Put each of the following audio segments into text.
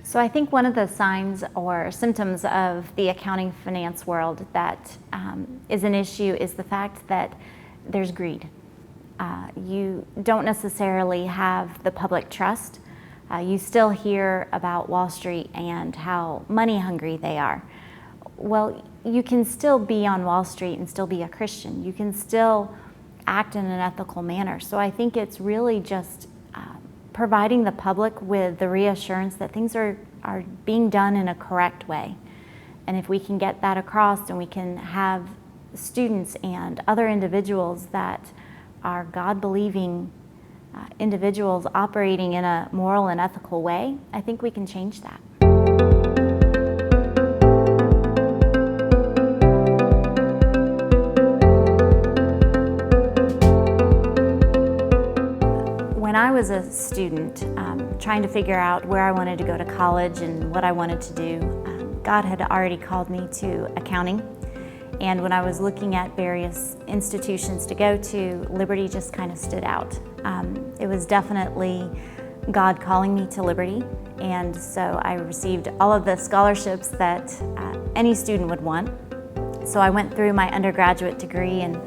So I think one of the signs or symptoms of the accounting finance world that is an issue is the fact that there's greed. You don't necessarily have the public trust. You still hear about Wall Street and how money hungry they are. Well, you can still be on Wall Street and still be a Christian. You can still act in an ethical manner. So I think it's really just providing the public with the reassurance that things are being done in a correct way. And if we can get that across and we can have students and other individuals that are God-believing individuals operating in a moral and ethical way, I think we can change that. When I was a student, trying to figure out where I wanted to go to college and what I wanted to do, God had already called me to accounting. And when I was looking at various institutions to go to, Liberty just kind of stood out. It was definitely God calling me to Liberty, and so I received all of the scholarships that any student would want. So I went through my undergraduate degree, and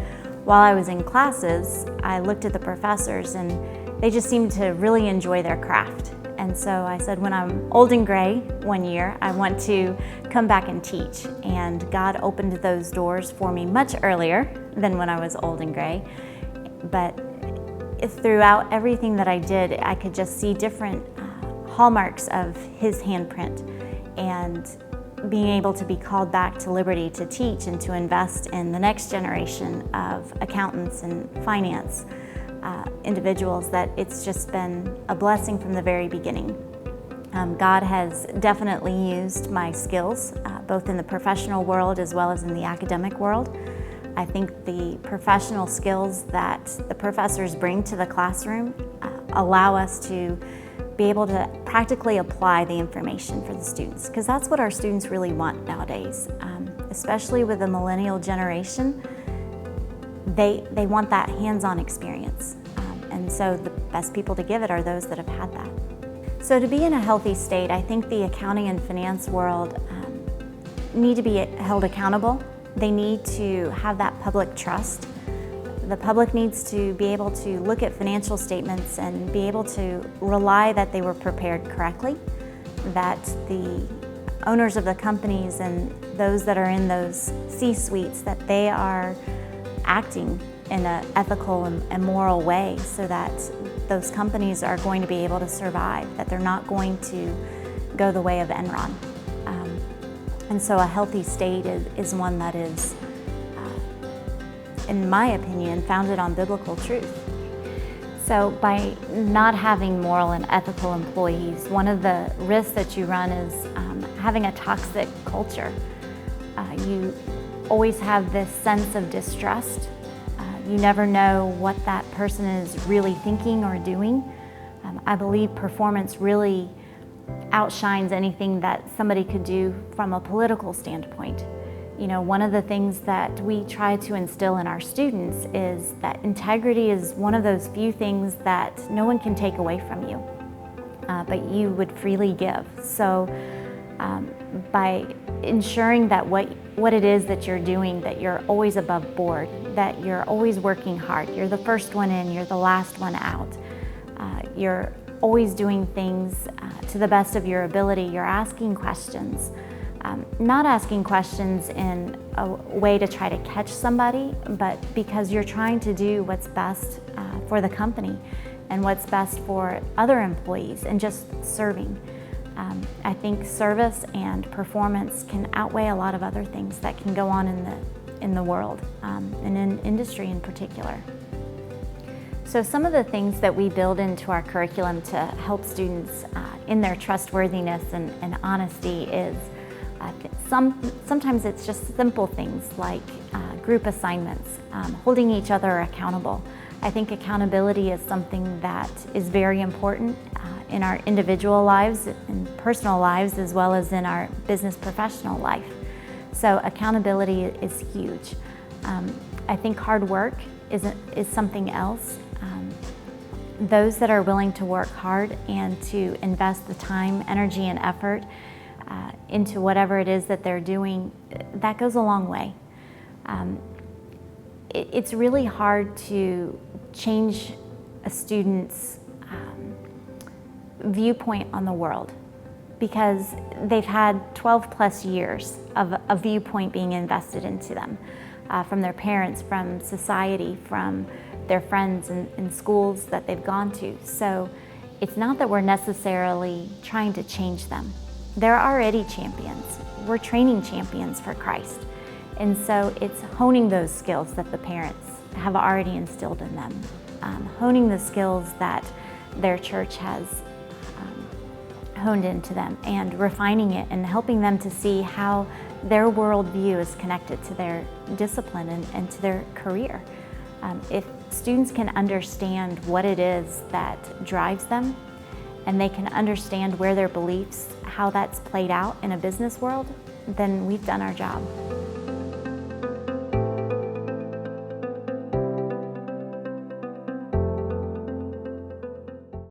while I was in classes, I looked at the professors and they just seemed to really enjoy their craft. And so I said, when I'm old and gray one year, I want to come back and teach. And God opened those doors for me much earlier than when I was old and gray. But throughout everything that I did, I could just see different hallmarks of His handprint. And being able to be called back to Liberty to teach and to invest in the next generation of accountants and finance individuals, that it's just been a blessing from the very beginning. God has definitely used my skills, both in the professional world as well as in the academic world. I think the professional skills that the professors bring to the classroom allow us to be able to practically apply the information for the students, because that's what our students really want nowadays, especially with the millennial generation. They want that hands-on experience. And so the best people to give it are those that have had that. So to be in a healthy state, I think the accounting and finance world need to be held accountable. They need to have that public trust. The public needs to be able to look at financial statements and be able to rely that they were prepared correctly, that the owners of the companies and those that are in those C-suites, that they are acting in an ethical and moral way, so that those companies are going to be able to survive, that they're not going to go the way of Enron. And so a healthy state is one that is, in my opinion, founded on biblical truth. So by not having moral and ethical employees, one of the risks that you run is having a toxic culture. You always have this sense of distrust. You never know what that person is really thinking or doing. I believe performance really outshines anything that somebody could do from a political standpoint. You know, one of the things that we try to instill in our students is that integrity is one of those few things that no one can take away from you, but you would freely give. So by ensuring that what it is that you're doing, that you're always above board, that you're always working hard, you're the first one in, you're the last one out, you're always doing things to the best of your ability, you're asking questions. Not asking questions in a way to try to catch somebody, but because you're trying to do what's best for the company and what's best for other employees, and just serving. I think service and performance can outweigh a lot of other things that can go on in the world, and in industry in particular. So some of the things that we build into our curriculum to help students in their trustworthiness and honesty is sometimes it's just simple things like group assignments, holding each other accountable. I think accountability is something that is very important in our individual lives and personal lives, as well as in our business professional life. So accountability is huge. I think hard work is something else. those that are willing to work hard and to invest the time, energy, and effort into whatever it is that they're doing, that goes a long way. It's really hard to change a student's viewpoint on the world because they've had 12 plus years of a viewpoint being invested into them from their parents, from society, from their friends and schools that they've gone to. So it's not that we're necessarily trying to change them. They're already champions. We're training champions for Christ. And so it's honing those skills that the parents have already instilled in them, honing the skills that their church has honed into them, and refining it and helping them to see how their worldview is connected to their discipline and to their career. If students can understand what it is that drives them, and they can understand where their beliefs, how that's played out in a business world, then we've done our job.